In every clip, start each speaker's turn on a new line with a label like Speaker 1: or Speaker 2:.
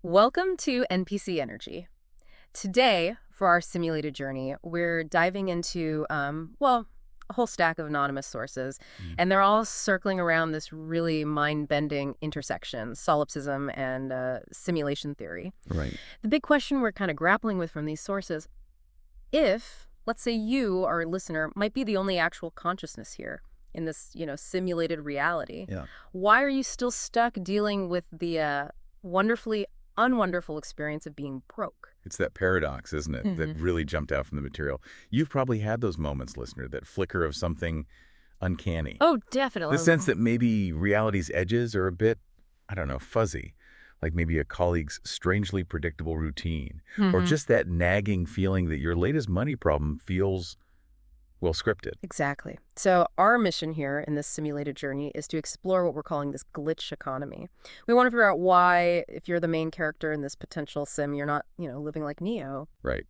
Speaker 1: Welcome to NPC Energy. Today, for our simulated journey, we're diving into, a whole stack of anonymous sources,
Speaker 2: Mm.
Speaker 1: and they're all circling around this really mind-bending intersection, solipsism and simulation theory.
Speaker 2: Right.
Speaker 1: The big question we're kind of grappling with from these sources, if, let's say you, our listener, might be the only actual consciousness here in this, simulated reality,
Speaker 2: Yeah.
Speaker 1: why are you still stuck dealing with the wonderfully unwonderful experience of being broke?
Speaker 2: It's that paradox, isn't it, that really jumped out from the material. You've probably had those moments, listener, that flicker of something uncanny.
Speaker 1: Oh,
Speaker 2: The
Speaker 1: definitely.
Speaker 2: sense that maybe reality's edges are a bit, I don't know, fuzzy. Like maybe a colleague's strangely predictable routine. Or
Speaker 1: Hmm.
Speaker 2: just that nagging feeling that your latest money problem feels, well, scripted.
Speaker 1: Exactly. So our mission here in this simulated journey is to explore what we're calling this glitch economy. We want to figure out why, if you're the main character in this potential sim, you're not, living like Neo.
Speaker 2: Right.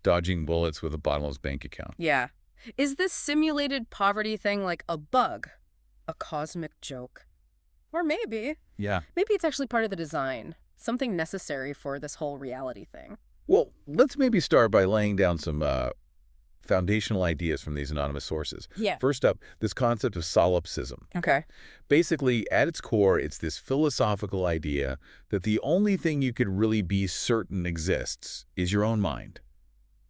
Speaker 2: Dodging bullets with a bottomless bank account.
Speaker 1: Yeah. Is this simulated poverty thing like a bug? A cosmic joke? Or
Speaker 2: Yeah.
Speaker 1: maybe it's actually part of the design. Something necessary for this whole reality thing.
Speaker 2: Well, let's maybe start by laying down some foundational ideas from these anonymous sources.
Speaker 1: Yeah.
Speaker 2: First up, this concept of solipsism.
Speaker 1: Okay.
Speaker 2: Basically, at its core, it's this philosophical idea that the only thing you could really be certain exists is your own mind.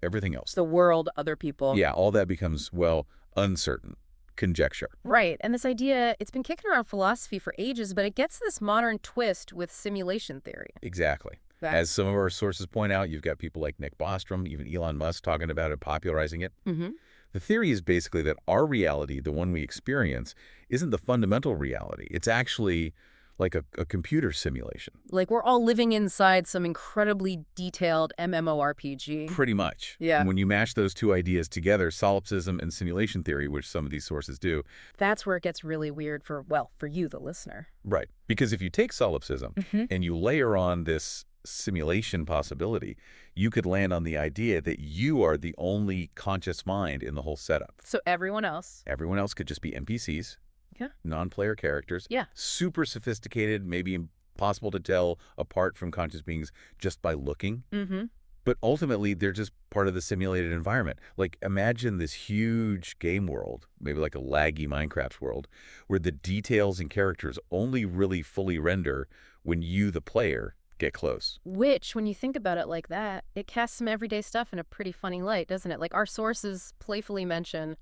Speaker 2: Everything else.
Speaker 1: The world, other people.
Speaker 2: Yeah, all that becomes, well, uncertain. Conjecture.
Speaker 1: Right. And this idea, it's been kicking around philosophy for ages, but it gets this modern twist with simulation theory.
Speaker 2: Exactly.
Speaker 1: That-
Speaker 2: As some of our sources point out, you've got people like Nick Bostrom, even Elon Musk talking about it, popularizing it.
Speaker 1: Mm-hmm.
Speaker 2: The theory is basically that our reality, the one we experience, isn't the fundamental reality. It's actually like a computer simulation.
Speaker 1: Like we're all living inside some incredibly detailed MMORPG.
Speaker 2: Pretty much.
Speaker 1: Yeah.
Speaker 2: And when you mash those two ideas together, solipsism and simulation theory, which some of these sources do.
Speaker 1: That's where it gets really weird for you, the listener.
Speaker 2: Right. Because if you take solipsism
Speaker 1: Mm-hmm.
Speaker 2: and you layer on this simulation possibility, you could land on the idea that you are the only conscious mind in the whole setup.
Speaker 1: So everyone else.
Speaker 2: Everyone else could just be NPCs,
Speaker 1: Yeah.
Speaker 2: non-player characters,
Speaker 1: Yeah.
Speaker 2: super sophisticated, maybe impossible to tell apart from conscious beings just by looking.
Speaker 1: Mm-hmm.
Speaker 2: But ultimately, they're just part of the simulated environment. Like, imagine this huge game world, maybe like a laggy Minecraft world, where the details and characters only really fully render when you, the player, get close.
Speaker 1: Which, when you think about it like that, it casts some everyday stuff in a pretty funny light, doesn't it? Like our sources playfully mention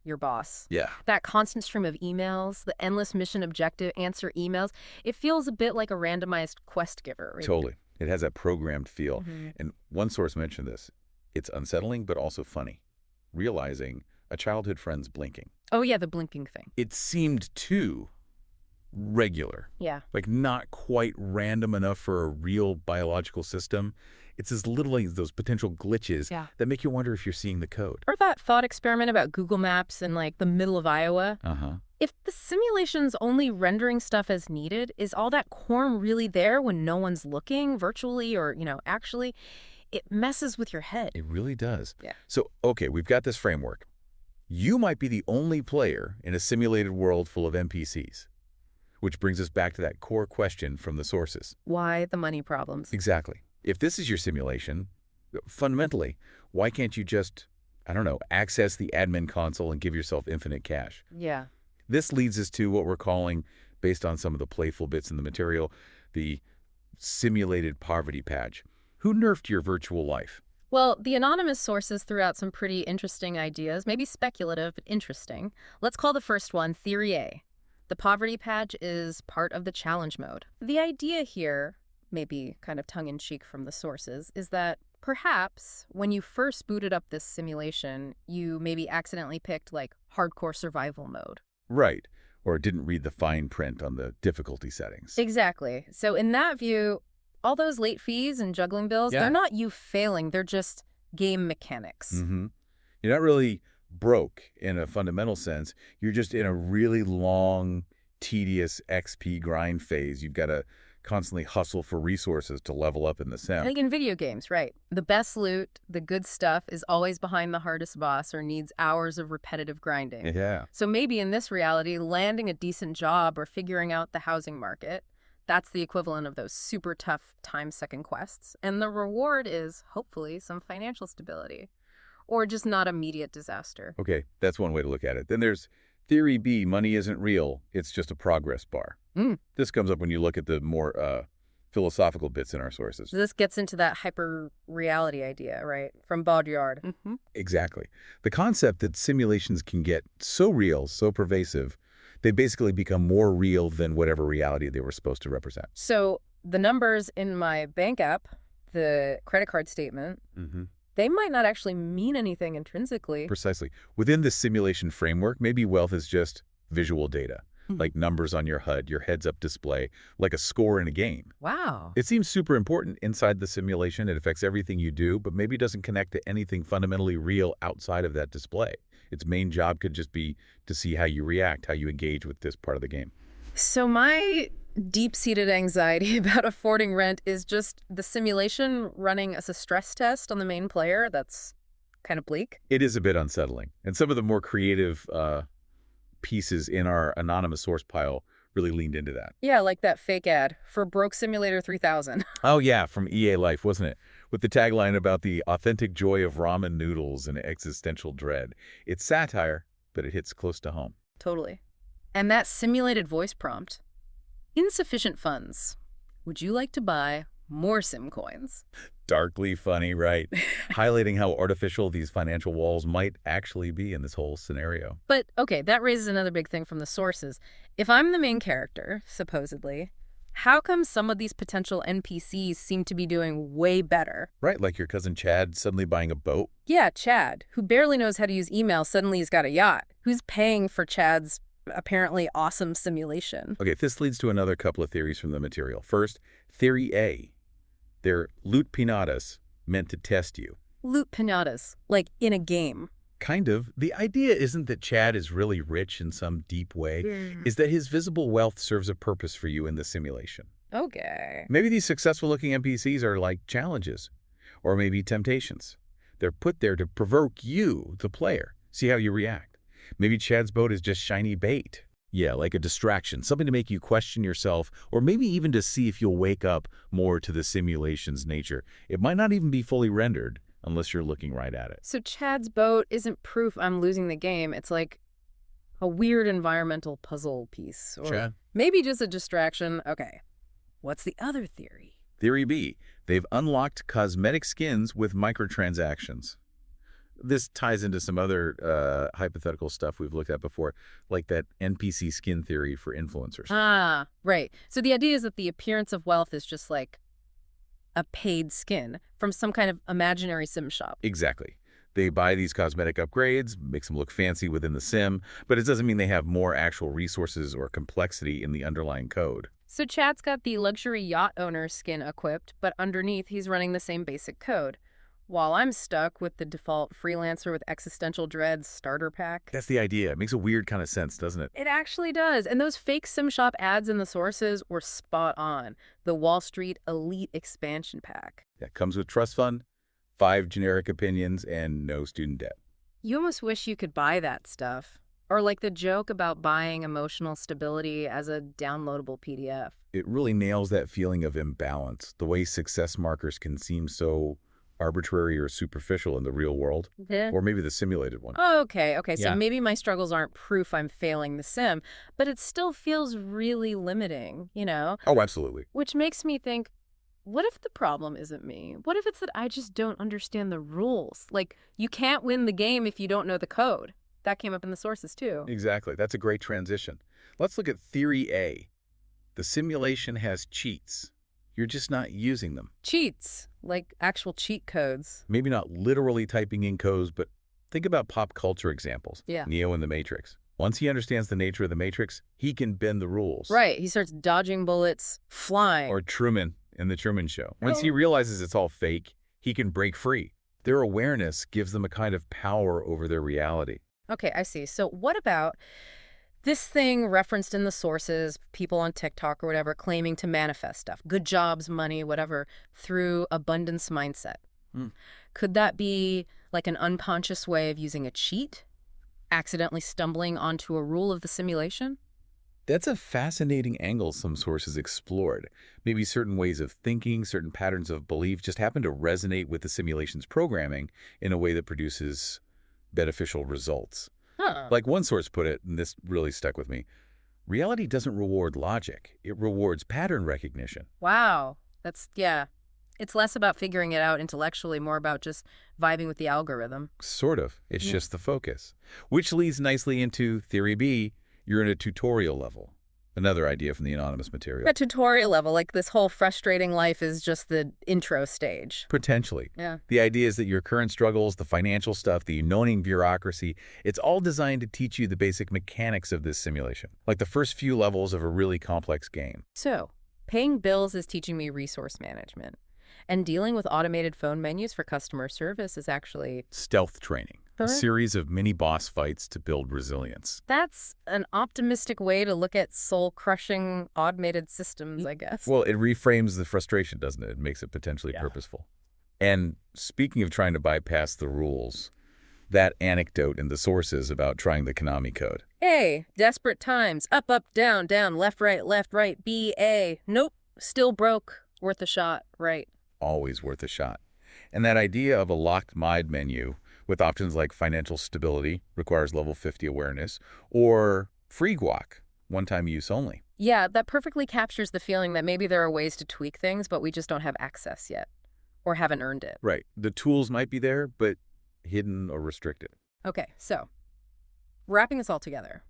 Speaker 1: your boss.
Speaker 2: Yeah.
Speaker 1: That constant stream of emails, the endless mission objective answer emails, it feels a bit like a randomized quest giver. Right?
Speaker 2: Totally. It has that programmed feel.
Speaker 1: Mm-hmm.
Speaker 2: And one source mentioned this. It's unsettling, but also funny. Realizing a childhood friend's blinking.
Speaker 1: Oh, yeah, the blinking thing.
Speaker 2: It seemed too regular.
Speaker 1: Yeah.
Speaker 2: Like not quite random enough for a real biological system. It's as little as those potential glitches
Speaker 1: Yeah.
Speaker 2: that make you wonder if you're seeing the code.
Speaker 1: Or that thought experiment about Google Maps in like the middle of Iowa.
Speaker 2: Uh-huh.
Speaker 1: If the simulation's only rendering stuff as needed, is all that corn really there when no one's looking virtually or, actually? It messes with your head.
Speaker 2: It really does.
Speaker 1: Yeah.
Speaker 2: So, okay, we've got this framework. You might be the only player in a simulated world full of NPCs, which brings us back to that core question from the sources.
Speaker 1: Why the money problems?
Speaker 2: Exactly. If this is your simulation, fundamentally, why can't you just, I don't know, access the admin console and give yourself infinite cash?
Speaker 1: Yeah.
Speaker 2: This leads us to what we're calling, based on some of the playful bits in the material, the simulated poverty patch. Who nerfed your virtual life?
Speaker 1: Well, the anonymous sources threw out some pretty interesting ideas, maybe speculative, but interesting. Let's call the first one Theory A. The poverty patch is part of the challenge mode. The idea here, maybe kind of tongue-in-cheek from the sources, is that perhaps when you first booted up this simulation, you maybe accidentally picked like hardcore survival mode.
Speaker 2: Right. Or didn't read the fine print on the difficulty settings.
Speaker 1: Exactly. So in that view, all those late fees and juggling bills,
Speaker 2: Yeah.
Speaker 1: they're not you failing, they're just game mechanics.
Speaker 2: Mm-hmm. You're not really broke in a fundamental sense. You're just in a really long, tedious XP grind phase. You've got to constantly hustle for resources to level up in the sim.
Speaker 1: Like in video games, right? The best loot, the good stuff is always behind the hardest boss or needs hours of repetitive grinding.
Speaker 2: Yeah.
Speaker 1: So maybe in this reality, landing a decent job or figuring out the housing market, That's the equivalent of those super tough time-sucking quests. And the reward is, hopefully, some financial stability. Or just not immediate disaster.
Speaker 2: Okay, that's one way to look at it. Then there's theory B, money isn't real, it's just a progress bar.
Speaker 1: Mm.
Speaker 2: This comes up when you look at the more philosophical bits in our sources.
Speaker 1: This gets into that hyper-reality idea, right? From Baudrillard. Mm-hmm.
Speaker 2: Exactly. The concept that simulations can get so real, so pervasive, they basically become more real than whatever reality they were supposed to represent.
Speaker 1: So the numbers in my bank app, the credit card statement, they might not actually mean anything intrinsically.
Speaker 2: Precisely. Within this simulation framework, maybe wealth is just visual data, like numbers on your HUD, your heads-up display, like a score in a game.
Speaker 1: Wow.
Speaker 2: It seems super important inside the simulation. It affects everything you do, but maybe doesn't connect to anything fundamentally real outside of that display. Its main job could just be to see how you react, how you engage with this part of the game.
Speaker 1: So my deep-seated anxiety about affording rent is just the simulation running as a stress test on the main player. That's kind of bleak.
Speaker 2: It is a bit unsettling. And some of the more creative pieces in our anonymous source pile really leaned into that.
Speaker 1: Yeah, like that fake ad for Broke Simulator 3000.
Speaker 2: Oh, yeah, from EA Life, wasn't it? With the tagline about the authentic joy of ramen noodles and existential dread. It's satire, but it hits close to home.
Speaker 1: Totally. And that simulated voice prompt. Insufficient funds. Would you like to buy more sim coins?
Speaker 2: Darkly funny, right? Highlighting how artificial these financial walls might actually be in this whole scenario.
Speaker 1: But, okay, that raises another big thing from the sources. If I'm the main character, supposedly, how come some of these potential NPCs seem to be doing way better?
Speaker 2: Right, like your cousin Chad suddenly buying a boat.
Speaker 1: Yeah, Chad, who barely knows how to use email, suddenly he's got a yacht. Who's paying for Chad's apparently awesome simulation?
Speaker 2: Okay, this leads to another couple of theories from the material. First, theory A. They're loot pinatas meant to test you.
Speaker 1: Loot pinatas, like in a game.
Speaker 2: Kind of. The idea isn't that Chad is really rich in some deep way. Is that his visible wealth serves a purpose for you in the simulation.
Speaker 1: Okay.
Speaker 2: Maybe these successful-looking NPCs are like challenges, or maybe temptations. They're put there to provoke you, the player, see how you react. Maybe Chad's boat is just shiny bait. Yeah, like a distraction, something to make you question yourself, or maybe even to see if you'll wake up more to the simulation's nature. It might not even be fully rendered unless you're looking right at it.
Speaker 1: So Chad's boat isn't proof I'm losing the game. It's like a weird environmental puzzle piece. Or
Speaker 2: Chad?
Speaker 1: Maybe just a distraction. Okay. What's the other theory?
Speaker 2: Theory B. They've unlocked cosmetic skins with microtransactions. This ties into some other hypothetical stuff we've looked at before, like that NPC skin theory for influencers.
Speaker 1: Ah, right. So the idea is that the appearance of wealth is just like a paid skin from some kind of imaginary sim shop.
Speaker 2: Exactly. They buy these cosmetic upgrades, makes them look fancy within the sim, but it doesn't mean they have more actual resources or complexity in the underlying code.
Speaker 1: So Chad's got the luxury yacht owner skin equipped, but underneath he's running the same basic code. While I'm stuck with the default freelancer with existential dread starter pack.
Speaker 2: That's the idea. It makes a weird kind of sense, doesn't it?
Speaker 1: It actually does. And those fake sim shop ads in the sources were spot on. The Wall Street Elite Expansion Pack.
Speaker 2: That comes with trust fund, 5 generic opinions, and no student debt.
Speaker 1: You almost wish you could buy that stuff. Or like the joke about buying emotional stability as a downloadable PDF.
Speaker 2: It really nails that feeling of imbalance, the way success markers can seem so arbitrary or superficial in the real world, or maybe the simulated one.
Speaker 1: Oh, okay. So
Speaker 2: Yeah.
Speaker 1: maybe my struggles aren't proof I'm failing the sim, but it still feels really limiting, you know?
Speaker 2: Oh, absolutely.
Speaker 1: Which makes me think, what if the problem isn't me? What if it's that I just don't understand the rules? Like, you can't win the game if you don't know the code. That came up in the sources, too.
Speaker 2: Exactly. That's a great transition. Let's look at theory A. The simulation has cheats. You're just not using them.
Speaker 1: Cheats, like actual cheat codes.
Speaker 2: Maybe not literally typing in codes, but think about pop culture examples.
Speaker 1: Yeah.
Speaker 2: Neo in The Matrix. Once he understands the nature of the Matrix, he can bend the rules.
Speaker 1: Right. He starts dodging bullets, flying.
Speaker 2: Or Truman in The Truman Show. Once he realizes it's all fake, he can break free. Their awareness gives them a kind of power over their reality.
Speaker 1: Okay, I see. So what about this thing referenced in the sources, people on TikTok or whatever, claiming to manifest stuff, good jobs, money, whatever, through abundance mindset? Could that be like an unconscious way of using a cheat? Accidentally stumbling onto a rule of the simulation?
Speaker 2: That's a fascinating angle some sources explored. Maybe certain ways of thinking, certain patterns of belief just happen to resonate with the simulation's programming in a way that produces beneficial results.
Speaker 1: Huh.
Speaker 2: Like one source put it, and this really stuck with me, reality doesn't reward logic. It rewards pattern recognition.
Speaker 1: Wow. Yeah. It's less about figuring it out intellectually, more about just vibing with the algorithm.
Speaker 2: Sort of. It's
Speaker 1: Mm.
Speaker 2: just the focus. Which leads nicely into Theory B, you're in a tutorial level. Another idea from the anonymous material.
Speaker 1: At tutorial level, like this whole frustrating life is just the intro stage.
Speaker 2: Potentially.
Speaker 1: Yeah.
Speaker 2: The idea is that your current struggles, the financial stuff, the annoying bureaucracy, it's all designed to teach you the basic mechanics of this simulation, like the first few levels of a really complex game.
Speaker 1: So, paying bills is teaching me resource management. And dealing with automated phone menus for customer service is actually...
Speaker 2: Stealth training, a
Speaker 1: Huh?
Speaker 2: series of mini-boss fights to build resilience.
Speaker 1: That's an optimistic way to look at soul-crushing automated systems, I guess.
Speaker 2: Well, it reframes the frustration, doesn't it? It makes it potentially
Speaker 1: Yeah.
Speaker 2: purposeful. And speaking of trying to bypass the rules, that anecdote in the sources about trying the Konami code.
Speaker 1: Hey, desperate times. Up, down, left, right, B, A. Nope, still broke. Worth a shot, right.
Speaker 2: Always worth a shot. And that idea of a locked mind menu with options like financial stability, requires level 50 awareness, or free guac, one-time use only.
Speaker 1: Yeah, that perfectly captures the feeling that maybe there are ways to tweak things, but we just don't have access yet. Or haven't earned it.
Speaker 2: Right. The tools might be there, but hidden or restricted.
Speaker 1: Okay, so, wrapping this all together.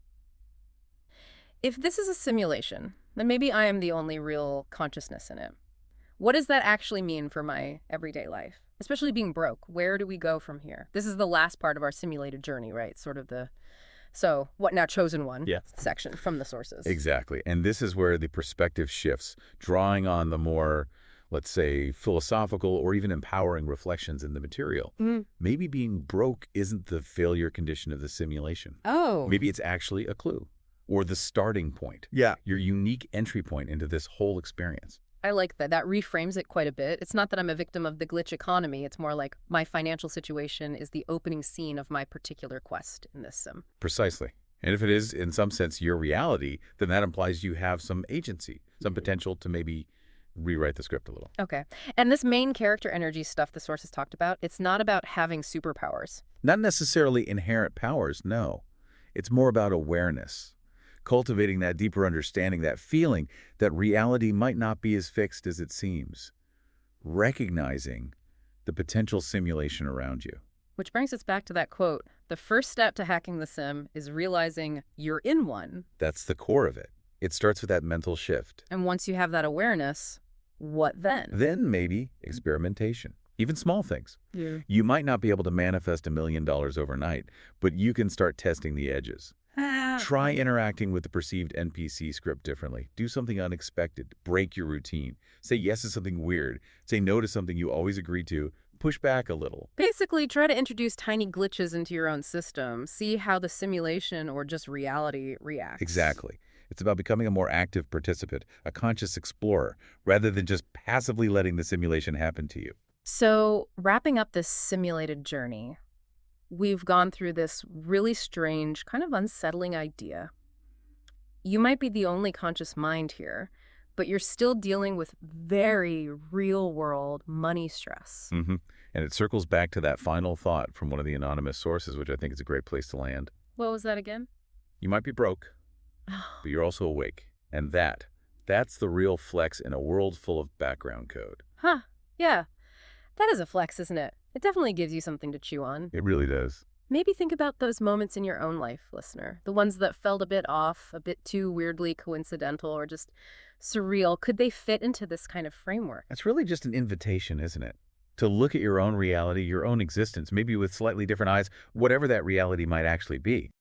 Speaker 1: If this is a simulation, then maybe I am the only real consciousness in it. What does that actually mean for my everyday life? Especially being broke. Where do we go from here? This is the last part of our simulated journey, right? Sort of the, so what now, chosen one section from the sources.
Speaker 2: Exactly. And this is where the perspective shifts, drawing on the more, let's say, philosophical or even empowering reflections in the material. Maybe being broke isn't the failure condition of the simulation.
Speaker 1: Oh.
Speaker 2: Maybe it's actually a clue or the starting point.
Speaker 3: Yeah.
Speaker 2: Your unique entry point into this whole experience.
Speaker 1: I like that. That reframes it quite a bit. It's not that I'm a victim of the glitch economy. It's more like my financial situation is the opening scene of my particular quest in this sim.
Speaker 2: Precisely. And if it is, in some sense, your reality, then that implies you have some agency, some potential to maybe rewrite the script a little.
Speaker 1: Okay. And this main character energy stuff the sources talked about, it's not about having superpowers.
Speaker 2: Not necessarily inherent powers, no. It's more about awareness. Cultivating that deeper understanding, that feeling that reality might not be as fixed as it seems. Recognizing the potential simulation around you.
Speaker 1: Which brings us back to that quote, the first step to hacking the sim is realizing you're in one.
Speaker 2: That's the core of it. It starts with that mental shift.
Speaker 1: And once you have that awareness, what then?
Speaker 2: Then maybe experimentation. Even small things.
Speaker 1: Yeah.
Speaker 2: You might not be able to manifest $1 million overnight, but you can start testing the edges. Try interacting with the perceived NPC script differently. Do something unexpected. Break your routine. Say yes to something weird. Say no to something you always agree to. Push back a little.
Speaker 1: Basically, try to introduce tiny glitches into your own system. See how the simulation or just reality reacts.
Speaker 2: Exactly. It's about becoming a more active participant, a conscious explorer, rather than just passively letting the simulation happen to you.
Speaker 1: So, wrapping up this simulated journey, we've gone through this really strange, kind of unsettling idea. You might be the only conscious mind here, but you're still dealing with very real-world money stress.
Speaker 2: And it circles back to that final thought from one of the anonymous sources, which I think is a great place to land.
Speaker 1: What was that again?
Speaker 2: You might be broke, but you're also awake. And that's the real flex in a world full of background code.
Speaker 1: Huh, yeah. That is a flex, isn't it? It definitely gives you something to chew on.
Speaker 2: It really does.
Speaker 1: Maybe think about those moments in your own life, listener. The ones that felt a bit off, a bit too weirdly coincidental, or just surreal. Could they fit into this kind of framework?
Speaker 2: That's really just an invitation, isn't it? To look at your own reality, your own existence, maybe with slightly different eyes, whatever that reality might actually be.